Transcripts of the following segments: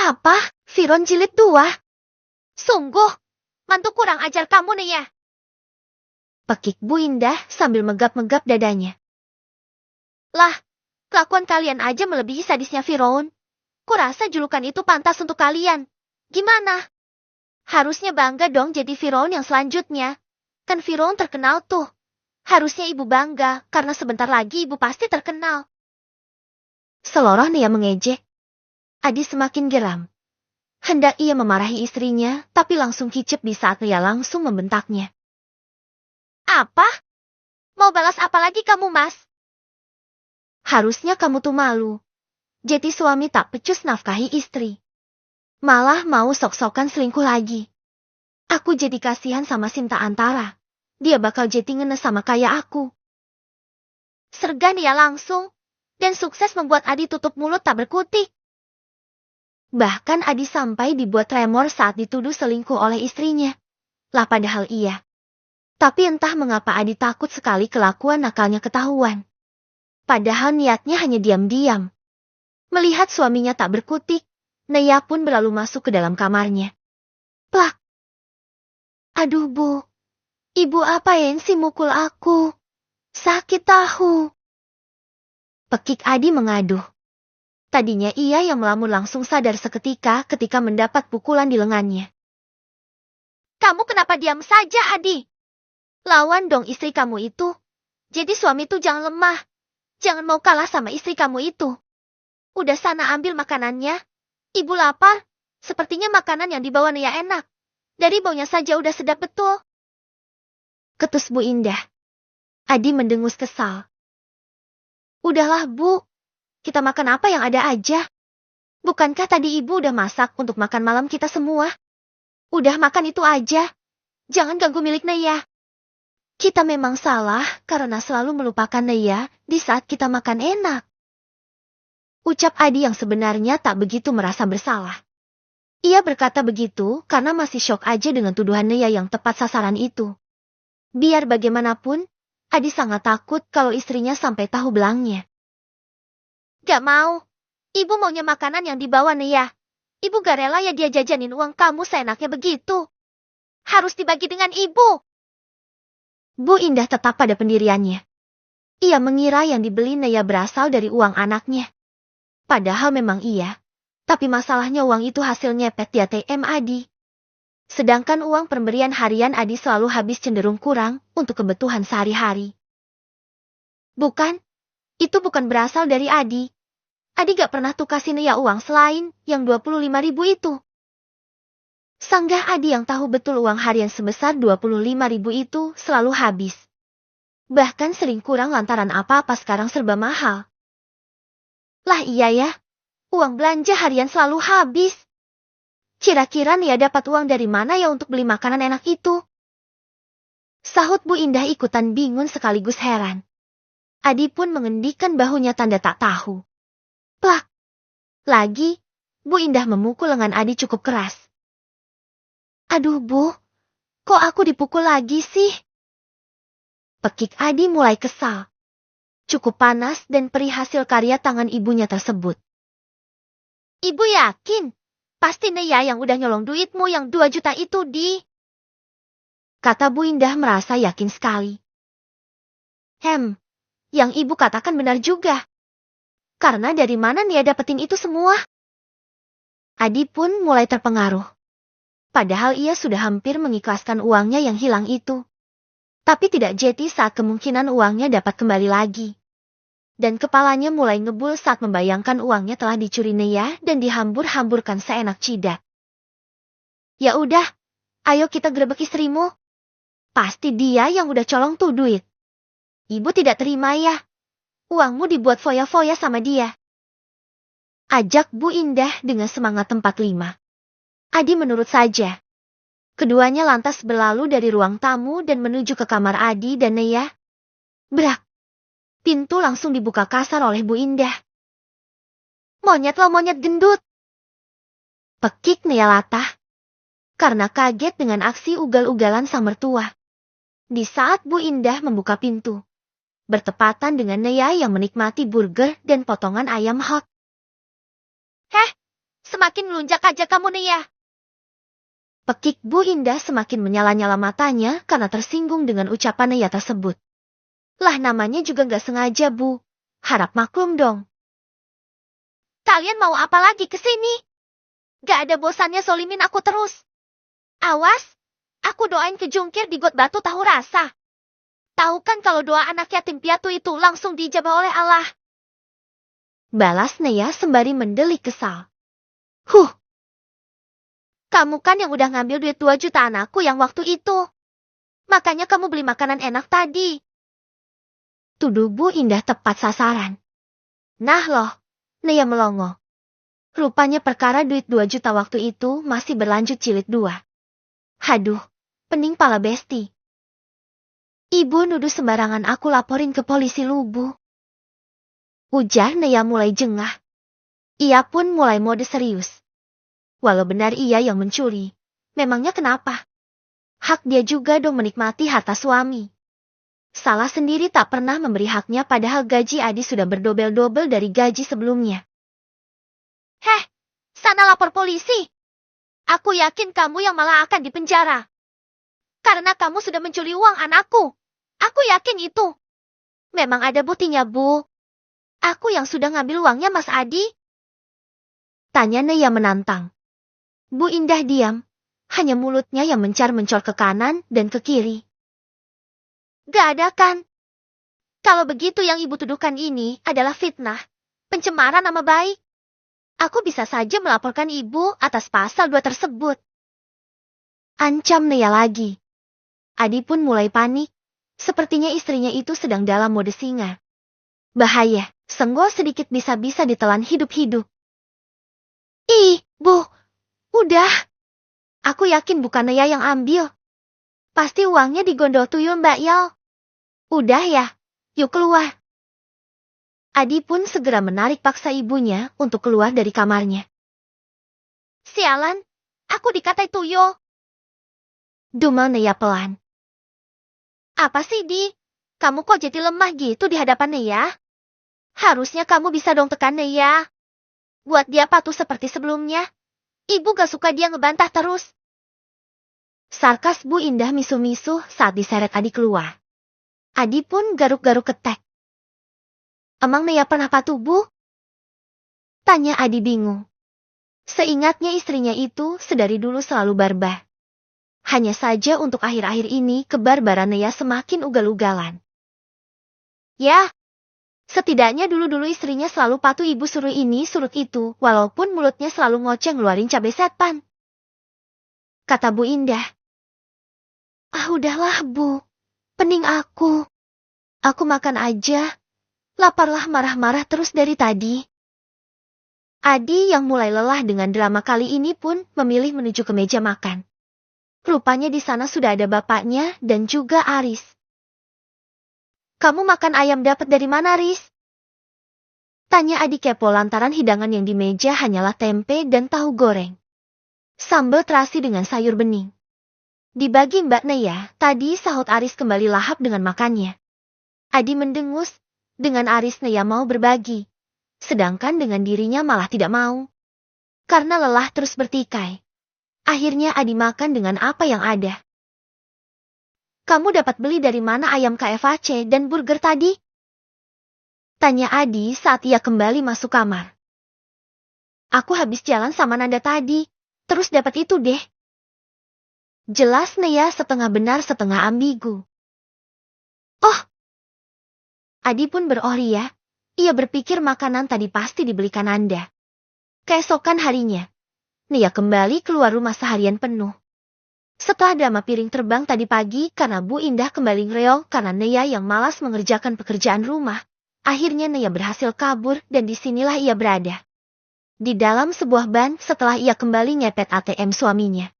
Apa? Firon Jilid 2? Sungguh, mantu kurang ajar kamu nih ya. Pekik Bu Indah sambil megap-megap dadanya. Lah, kelakuan kalian aja melebihi sadisnya Firaun. Kurasa julukan itu pantas untuk kalian. Gimana? Harusnya bangga dong jadi Firaun yang selanjutnya. Kan Firaun terkenal tuh. Harusnya ibu bangga, karena sebentar lagi ibu pasti terkenal. Seloroh Nia mengejek. Adi semakin geram. Hendak ia memarahi istrinya, tapi langsung kicep di saat Nia langsung membentaknya. Apa? Mau balas apa lagi kamu, Mas? Harusnya kamu tuh malu. Jadi suami tak pecus nafkahi istri. Malah mau sok-sokan selingkuh lagi. Aku jadi kasihan sama Sinta Antara. Dia bakal jadi ngenes sama kayak aku. Sergan dia langsung. Dan sukses membuat Adi tutup mulut tak berkutik. Bahkan Adi sampai dibuat tremor saat dituduh selingkuh oleh istrinya. Lah padahal iya. Tapi entah mengapa Adi takut sekali kelakuan nakalnya ketahuan. Padahal niatnya hanya diam-diam. Melihat suaminya tak berkutik, Nia pun berlalu masuk ke dalam kamarnya. Plak! Aduh Bu, Ibu apain sih mukul aku? Sakit tahu. Pekik Adi mengaduh. Tadinya ia yang melamun langsung sadar seketika ketika mendapat pukulan di lengannya. Kamu kenapa diam saja, Adi? Lawan dong istri kamu itu. Jadi suami itu jangan lemah. Jangan mau kalah sama istri kamu itu. Udah sana ambil makanannya. Ibu lapar. Sepertinya makanan yang dibawa Nia enak. Dari baunya saja udah sedap betul. Ketus Bu Indah. Adi mendengus kesal. Udahlah Bu. Kita makan apa yang ada aja. Bukankah tadi ibu udah masak untuk makan malam kita semua? Udah makan itu aja. Jangan ganggu milik Nia. Kita memang salah karena selalu melupakan Nia di saat kita makan enak. Ucap Adi yang sebenarnya tak begitu merasa bersalah. Ia berkata begitu karena masih syok aja dengan tuduhan Nia yang tepat sasaran itu. Biar bagaimanapun, Adi sangat takut kalau istrinya sampai tahu belangnya. Gak mau. Ibu maunya makanan yang dibawa Nia. Ibu gak rela ya dia jajanin uang kamu seenaknya begitu. Harus dibagi dengan ibu. Bu Indah tetap pada pendiriannya. Ia mengira yang dibeli Nia berasal dari uang anaknya. Padahal memang iya. Tapi masalahnya uang itu hasil nyepet di ATM Adi. Sedangkan uang pemberian harian Adi selalu habis cenderung kurang untuk kebutuhan sehari-hari. Bukan. Itu bukan berasal dari Adi. Adi gak pernah tuh kasih Nia uang selain yang 25.000 itu. Sanggah Adi yang tahu betul uang harian sebesar 25.000 itu selalu habis. Bahkan sering kurang lantaran apa-apa sekarang serba mahal. Lah iya ya, uang belanja harian selalu habis. Kira-kira Nia dapat uang dari mana ya untuk beli makanan enak itu? Sahut Bu Indah ikutan bingung sekaligus heran. Adi pun mengendikkan bahunya tanda tak tahu. Plak! Lagi, Bu Indah memukul lengan Adi cukup keras. Aduh Bu, kok aku dipukul lagi sih? Pekik Adi mulai kesal. Cukup panas dan perih hasil karya tangan ibunya tersebut. Ibu yakin? Pasti Nia yang udah nyolong duitmu yang 2 juta itu kata Bu Indah merasa yakin sekali. Yang ibu katakan benar juga. Karena dari mana Nia dapetin itu semua? Adi pun mulai terpengaruh. Padahal ia sudah hampir mengikhlaskan uangnya yang hilang itu. Tapi tidak jadi saat kemungkinan uangnya dapat kembali lagi. Dan kepalanya mulai ngebul saat membayangkan uangnya telah dicuri Nia dan dihambur-hamburkan seenak jidat. Ya udah, ayo kita gerebek istrimu. Pasti dia yang udah colong tuh duit. Ibu tidak terima ya. Uangmu dibuat foya-foya sama dia. Ajak Bu Indah dengan semangat tempat 5. Adi menurut saja. Keduanya lantas berlalu dari ruang tamu dan menuju ke kamar Adi dan Nia. Brak! Pintu langsung dibuka kasar oleh Bu Indah. Monyet lo monyet gendut! Pekik Nia latah. Karena kaget dengan aksi ugal-ugalan sang mertua. Di saat Bu Indah membuka pintu. Bertepatan dengan Nia yang menikmati burger dan potongan ayam hot. Semalam Semakin melunjak aja kamu nih ya. Pekik Bu Indah semakin menyala-nyala matanya karena tersinggung dengan ucapan Naya tersebut. Lah namanya juga nggak sengaja Bu. Harap maklum dong. Kalian mau apa lagi ke sini? Gak ada bosannya zolimin aku terus. Awas, aku doain kejungkir di got batu tahu rasa. Tahu kan kalau doa anak yatim piatu itu langsung dijabah oleh Allah. Balas Naya sembari mendelik kesal. Kamu kan yang udah ngambil duit 2 juta anakku yang waktu itu. Makanya kamu beli makanan enak tadi. Tuduh Bu Indah tepat sasaran. Nah loh, Naya melongo. Rupanya perkara duit 2 juta waktu itu masih berlanjut jilid 2. Haduh, pening pala besti. Ibu nuduh sembarangan aku laporin ke polisi Lubu. Ujar Naya mulai jengah. Ia pun mulai mode serius. Walau benar ia yang mencuri, memangnya kenapa? Hak dia juga dong menikmati harta suami. Salah sendiri tak pernah memberi haknya padahal gaji Adi sudah berdobel-dobel dari gaji sebelumnya. Heh, sana lapor polisi. Aku yakin kamu yang malah akan dipenjara. Karena kamu sudah mencuri uang anakku. Aku yakin itu. Memang ada buktinya, Bu. Aku yang sudah ngambil uangnya Mas Adi. Tanya Naya menantang. Bu Indah diam. Hanya mulutnya yang mencar-mencor ke kanan dan ke kiri. Gak ada kan? Kalau begitu yang ibu tuduhkan ini adalah fitnah. Pencemaran nama baik. Aku bisa saja melaporkan ibu atas pasal 2 tersebut. Ancam Naya lagi. Adi pun mulai panik. Sepertinya istrinya itu sedang dalam mode singa. Bahaya, senggol sedikit bisa-bisa ditelan hidup-hidup. Ih, Bu, udah. Aku yakin bukan Naya yang ambil. Pasti uangnya digondol tuyul Mbak Yal. Udah ya, yuk keluar. Adi pun segera menarik paksa ibunya untuk keluar dari kamarnya. Sialan, aku dikatai tuyul. Dumel Naya pelan. Apa sih, Di? Kamu kok jadi lemah gitu di hadapan Naya? Harusnya kamu bisa dong tekan Naya. Buat dia patuh seperti sebelumnya. Ibu gak suka dia ngebantah terus. Sarkas Bu Indah misu-misu saat diseret Adi keluar. Adi pun garuk-garuk ketek. Emang Naya pernah patuh, Bu? Tanya Adi bingung. Seingatnya istrinya itu sedari dulu selalu barbar. Hanya saja untuk akhir-akhir ini kebarbaran Naya semakin ugal-ugalan. Ya, setidaknya dulu-dulu istrinya selalu patuh ibu suruh ini surut itu, walaupun mulutnya selalu ngoceh ngeluarin cabai setan. Kata Bu Indah. Ah udahlah Bu, pening aku. Aku makan aja. Laparlah marah-marah terus dari tadi. Adi yang mulai lelah dengan drama kali ini pun memilih menuju ke meja makan. Rupanya di sana sudah ada bapaknya dan juga Aris. Kamu makan ayam dapat dari mana, Aris? Tanya Adi kepo lantaran hidangan yang di meja hanyalah tempe dan tahu goreng. Sambal terasi dengan sayur bening. Dibagi Mbak Naya, tadi sahut Aris kembali lahap dengan makannya. Adi mendengus. Dengan Aris Naya mau berbagi, sedangkan dengan dirinya malah tidak mau. Karena lelah terus bertikai. Akhirnya Adi makan dengan apa yang ada. Kamu dapat beli dari mana ayam KFC dan burger tadi? Tanya Adi saat ia kembali masuk kamar. Aku habis jalan sama Nanda tadi, terus dapat itu deh. Jelas Naya setengah benar setengah ambigu. Oh! Adi pun beroria. Ia berpikir makanan tadi pasti dibelikan Nanda. Keesokan harinya, Naya kembali keluar rumah seharian penuh. Setelah drama piring terbang tadi pagi karena Bu Indah kembali ngereol karena Naya yang malas mengerjakan pekerjaan rumah, akhirnya Naya berhasil kabur dan disinilah ia berada. Di dalam sebuah ban setelah ia kembali ngepet ATM suaminya.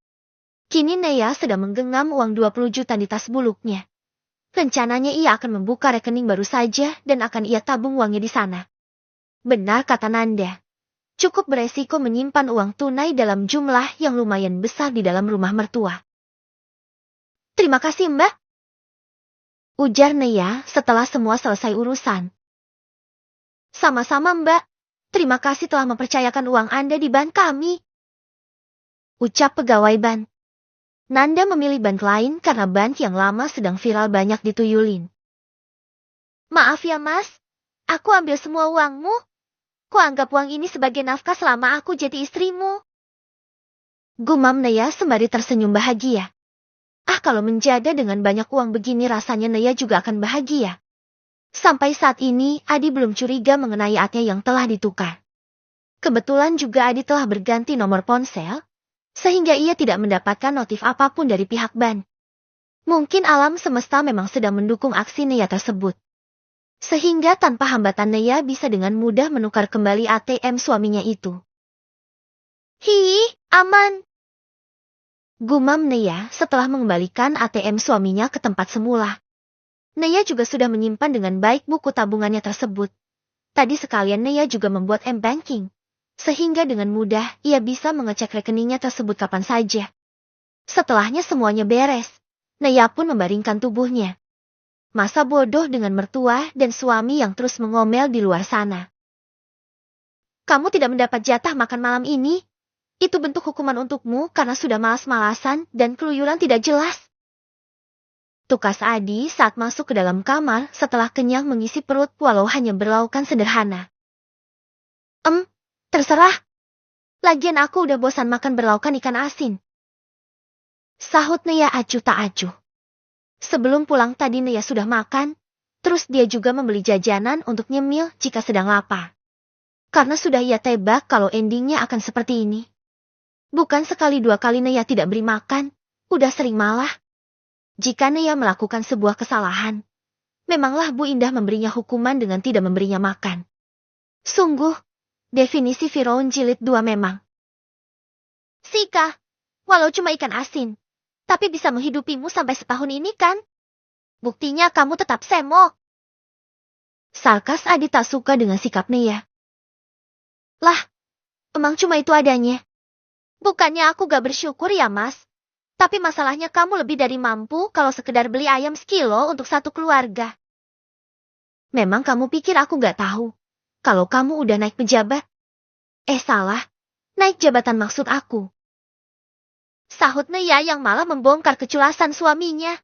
Kini Naya sedang menggenggam uang 20 juta di tas buluknya. Rencananya ia akan membuka rekening baru saja dan akan ia tabung uangnya di sana. Benar kata Nanda. Cukup beresiko menyimpan uang tunai dalam jumlah yang lumayan besar di dalam rumah mertua. Terima kasih Mbak. Ujar Naya setelah semua selesai urusan. Sama-sama Mbak. Terima kasih telah mempercayakan uang Anda di bank kami. Ucap pegawai bank. Nanda memilih bank lain karena bank yang lama sedang viral banyak dituyulin. Maaf ya mas, aku ambil semua uangmu. Kuanggap uang ini sebagai nafkah selama aku jadi istrimu. Gumam Naya sembari tersenyum bahagia. Kalau menjada dengan banyak uang begini rasanya Naya juga akan bahagia. Sampai saat ini Adi belum curiga mengenai atnya yang telah ditukar. Kebetulan juga Adi telah berganti nomor ponsel, sehingga ia tidak mendapatkan notif apapun dari pihak bank. Mungkin alam semesta memang sedang mendukung aksi Naya tersebut. Sehingga tanpa hambatan Naya bisa dengan mudah menukar kembali ATM suaminya itu. Aman. Gumam Naya setelah mengembalikan ATM suaminya ke tempat semula. Naya juga sudah menyimpan dengan baik buku tabungannya tersebut. Tadi sekalian Naya juga membuat M-Banking. Sehingga dengan mudah ia bisa mengecek rekeningnya tersebut kapan saja. Setelahnya semuanya beres. Naya pun membaringkan tubuhnya. Masa bodoh dengan mertua dan suami yang terus mengomel di luar sana. Kamu tidak mendapat jatah makan malam ini. Itu bentuk hukuman untukmu karena sudah malas-malasan dan keluyuran tidak jelas. Tukas Adi saat masuk ke dalam kamar setelah kenyang mengisi perut walau hanya berlaukan sederhana. Terserah. Lagian aku udah bosan makan berlaukan ikan asin. Sahut Naya acuh tak acuh. Sebelum pulang tadi Naya sudah makan, terus dia juga membeli jajanan untuk nyemil jika sedang lapar. Karena sudah ia tebak kalau endingnya akan seperti ini. Bukan sekali dua kali Naya tidak beri makan, udah sering malah. Jika Naya melakukan sebuah kesalahan, memanglah Bu Indah memberinya hukuman dengan tidak memberinya makan. Sungguh, definisi Firaun jilid 2 memang. Sika, walau cuma ikan asin, tapi bisa menghidupimu sampai setahun ini kan? Buktinya kamu tetap semok. Sarkas Adi tak suka dengan sikap Naya. Lah, emang cuma itu adanya? Bukannya aku gak bersyukur ya mas? Tapi masalahnya kamu lebih dari mampu kalau sekedar beli ayam sekilo untuk satu keluarga. Memang kamu pikir aku gak tahu kalau kamu udah naik pejabat? Salah. Naik jabatan maksud aku. Sahut Naya yang malah membongkar keculasan suaminya.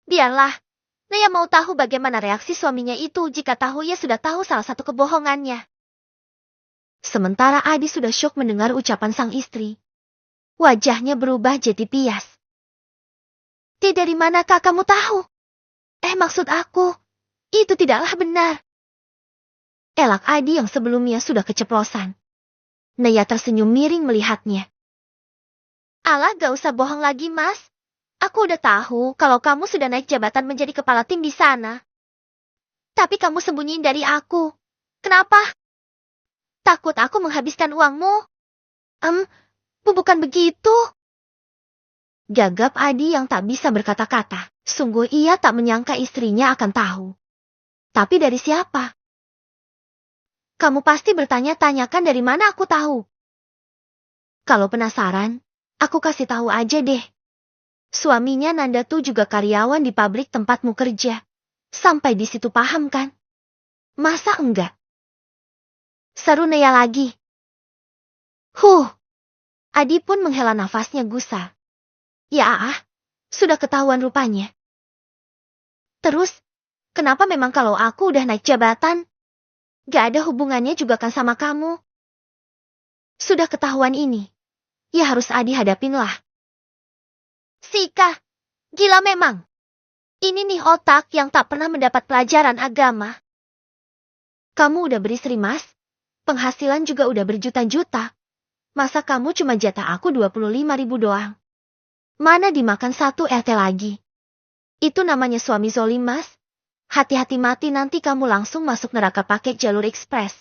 Biarlah, Naya mau tahu bagaimana reaksi suaminya itu jika tahu ia sudah tahu salah satu kebohongannya. Sementara Adi sudah syok mendengar ucapan sang istri. Wajahnya berubah jadi pias. Dari manakah kamu tahu? Maksud aku, itu tidaklah benar. Elak Adi yang sebelumnya sudah keceplosan. Naya tersenyum miring melihatnya. Alah, gak usah bohong lagi mas. Aku udah tahu kalau kamu sudah naik jabatan menjadi kepala tim di sana. Tapi kamu sembunyiin dari aku. Kenapa? Takut aku menghabiskan uangmu? Bukan begitu. Gagap Adi yang tak bisa berkata-kata. Sungguh ia tak menyangka istrinya akan tahu. Tapi dari siapa? Kamu pasti bertanya-tanyakan dari mana aku tahu. Kalau penasaran, aku kasih tahu aja deh. Suaminya Nanda tuh juga karyawan di pabrik tempatmu kerja. Sampai di situ paham kan? Masa enggak? Seru Naya lagi. Adi pun menghela nafasnya gusar. Ya sudah ketahuan rupanya. Terus, kenapa memang kalau aku udah naik jabatan? Gak ada hubungannya juga kan sama kamu. Sudah ketahuan ini. Ya harus Adi hadapin lah. Sika, gila memang. Ini nih otak yang tak pernah mendapat pelajaran agama. Kamu udah beristri mas, penghasilan juga udah berjuta-juta. Masa kamu cuma jatah aku 25.000 doang? Mana dimakan satu RT lagi? Itu namanya suami zolim mas. Hati-hati mati nanti kamu langsung masuk neraka pakai jalur ekspres.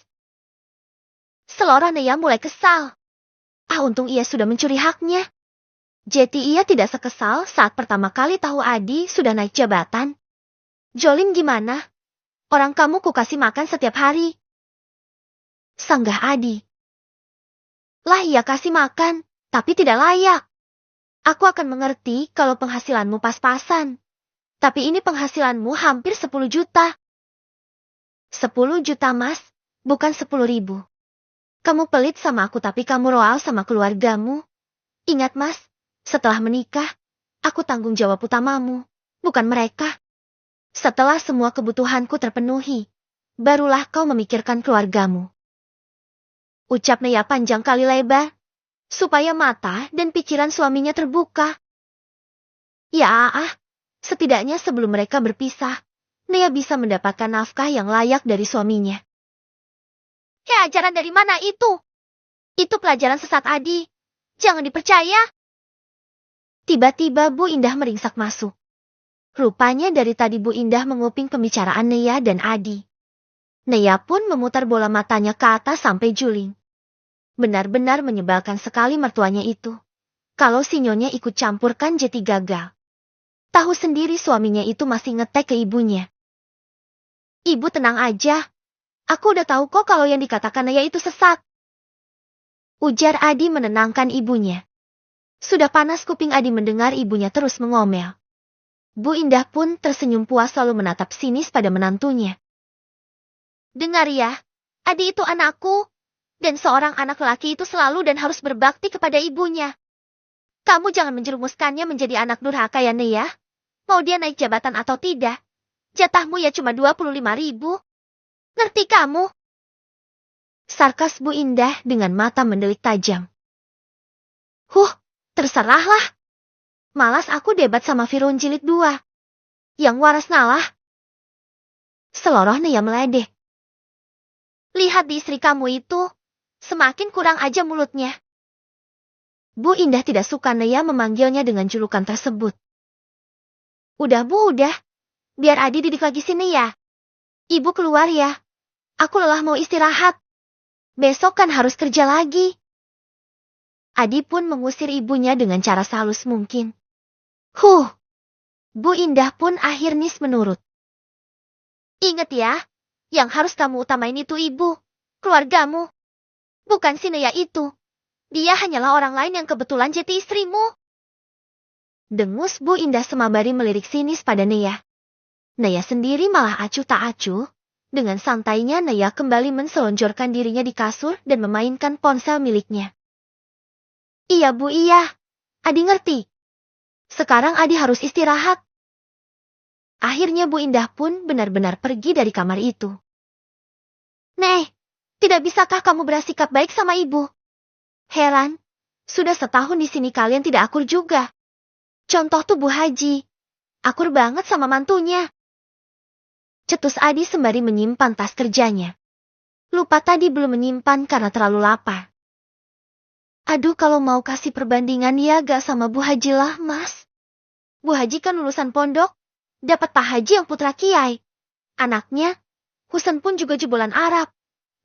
Selora Naya mulai kesal. Untung ia sudah mencuri haknya. Jadi ia tidak sekesal saat pertama kali tahu Adi sudah naik jabatan. Jolim gimana? Orang kamu ku kasih makan setiap hari. Sanggah Adi. Lah ia kasih makan, tapi tidak layak. Aku akan mengerti kalau penghasilanmu pas-pasan. Tapi ini penghasilanmu hampir 10 juta. 10 juta mas, bukan 10.000. Kamu pelit sama aku tapi kamu royal sama keluargamu. Ingat Mas, setelah menikah, aku tanggung jawab utamamu, bukan mereka. Setelah semua kebutuhanku terpenuhi, barulah kau memikirkan keluargamu. Ucap Nea panjang kali lebar, supaya mata dan pikiran suaminya terbuka. Ya setidaknya sebelum mereka berpisah, Nea bisa mendapatkan nafkah yang layak dari suaminya. Ajaran dari mana itu? Itu pelajaran sesat Adi. Jangan dipercaya. Tiba-tiba Bu Indah meringsak masuk. Rupanya dari tadi Bu Indah menguping pembicaraan Nea dan Adi. Nea pun memutar bola matanya ke atas sampai juling. Benar-benar menyebalkan sekali mertuanya itu. Kalau si Nyonya ikut campurkan jadi gagal. Tahu sendiri suaminya itu masih ngetek ke ibunya. Ibu tenang aja. Aku udah tahu kok kalau yang dikatakan Nea itu sesat. Ujar Adi menenangkan ibunya. Sudah panas kuping Adi mendengar ibunya terus mengomel. Bu Indah pun tersenyum puas lalu menatap sinis pada menantunya. Dengar ya, Adi itu anakku. Dan seorang anak laki itu selalu dan harus berbakti kepada ibunya. Kamu jangan menjerumuskannya menjadi anak durhaka ya Nea. Mau dia naik jabatan atau tidak, jatahmu ya cuma 25.000. Ngerti kamu? Sarkas Bu Indah dengan mata mendelik tajam. Terserahlah. Malas aku debat sama Firun Jilid 2. Yang waras ngalah. Seloroh Nea meledek. Lihat di istri kamu itu, semakin kurang aja mulutnya. Bu Indah tidak suka Nea memanggilnya dengan julukan tersebut. Udah Bu, udah. Biar Adi didik lagi sini ya. Ibu keluar ya. Aku lelah mau istirahat. Besok kan harus kerja lagi. Adi pun mengusir ibunya dengan cara sehalus mungkin. Bu Indah pun akhirnya menurut. Ingat ya, yang harus kamu utamain itu ibu, keluargamu. Bukan si Nea itu. Dia hanyalah orang lain yang kebetulan jadi istrimu. Dengus Bu Indah semabari melirik sinis pada Nea. Nea sendiri malah acuh tak acuh. Dengan santainya Nea kembali menselonjorkan dirinya di kasur dan memainkan ponsel miliknya. Iya Bu, iya. Adi ngerti. Sekarang Adi harus istirahat. Akhirnya Bu Indah pun benar-benar pergi dari kamar itu. Nek, tidak bisakah kamu bersikap baik sama ibu? Heran, sudah setahun di sini kalian tidak akur juga. Contoh tuh Bu Haji. Akur banget sama mantunya. Cetus Adi sembari menyimpan tas kerjanya. Lupa tadi belum menyimpan karena terlalu lapar. Aduh kalau mau kasih perbandingan ya gak sama Bu Haji lah Mas. Bu Haji kan lulusan pondok. Dapat Pak Haji yang putra kiai. Anaknya, Husen pun juga jebolan Arab.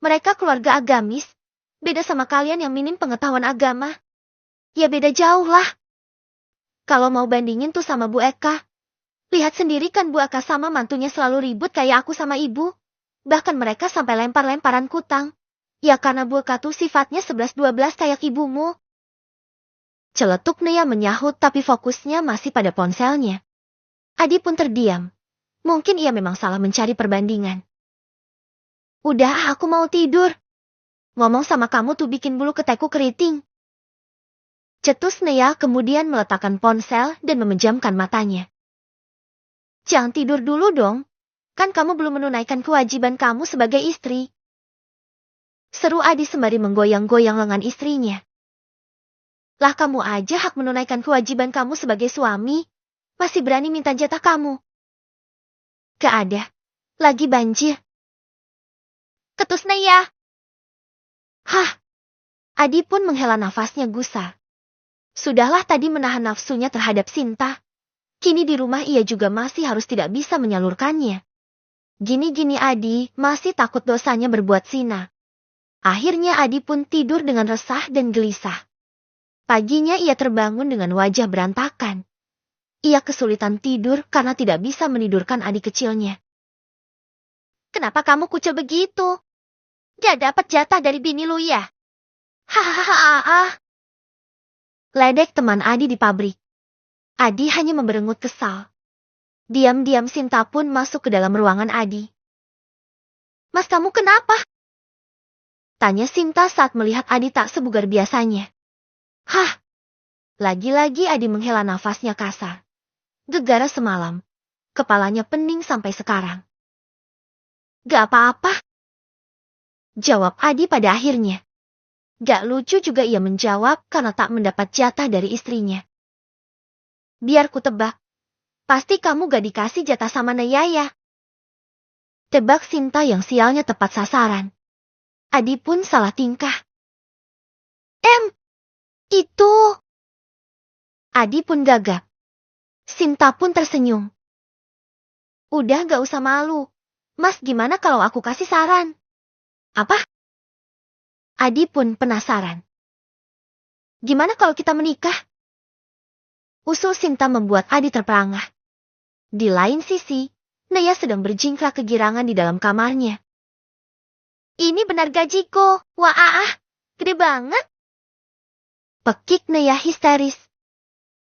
Mereka keluarga agamis. Beda sama kalian yang minim pengetahuan agama. Ya beda jauh lah. Kalau mau bandingin tuh sama Bu Eka. Lihat sendiri kan Bu Eka sama mantunya selalu ribut kayak aku sama ibu. Bahkan mereka sampai lempar-lemparan kutang. Ya karena Bu Eka tuh sifatnya 11-12 kayak ibumu. Celetuk Nea menyahut tapi fokusnya masih pada ponselnya. Adi pun terdiam. Mungkin ia memang salah mencari perbandingan. Udah aku mau tidur. Ngomong sama kamu tuh bikin bulu keteku keriting. Cetus Nea kemudian meletakkan ponsel dan memejamkan matanya. Jangan tidur dulu dong. Kan kamu belum menunaikan kewajiban kamu sebagai istri. Seru Adi sembari menggoyang-goyang lengan istrinya. Lah kamu aja hak menunaikan kewajiban kamu sebagai suami. Masih berani minta jatah kamu. Gak ada. Lagi banjir. Ketus Nea. Adi pun menghela nafasnya gusar. Sudahlah tadi menahan nafsunya terhadap Sinta. Kini di rumah ia juga masih harus tidak bisa menyalurkannya. Gini-gini Adi masih takut dosanya berbuat zina. Akhirnya Adi pun tidur dengan resah dan gelisah. Paginya ia terbangun dengan wajah berantakan. Ia kesulitan tidur karena tidak bisa menidurkan adik kecilnya. Kenapa kamu kucil begitu? Gak dapat jatah dari bini lu ya? Hahaha. Ledek teman Adi di pabrik. Adi hanya memberengut kesal. Diam-diam Sinta pun masuk ke dalam ruangan Adi. Mas kamu kenapa? Tanya Sinta saat melihat Adi tak sebugar biasanya. Hah? Lagi-lagi Adi menghela nafasnya kasar. Gegara semalam. Kepalanya pening sampai sekarang. Gak apa-apa. Jawab Adi pada akhirnya. Gak lucu juga ia menjawab karena tak mendapat jatah dari istrinya. Biar ku tebak. Pasti kamu gak dikasih jatah sama Nayaya. Tebak Sinta yang sialnya tepat sasaran. Adi pun salah tingkah. Itu. Adi pun gagap. Sinta pun tersenyum. Udah gak usah malu. Mas gimana kalau aku kasih saran? Apa? Adi pun penasaran. Gimana kalau kita menikah? Usul Sinta membuat Adi terperangah. Di lain sisi, Naya sedang berjingkrak kegirangan di dalam kamarnya. Ini benar gajiku. Wah, gede banget. Pekik Naya histeris.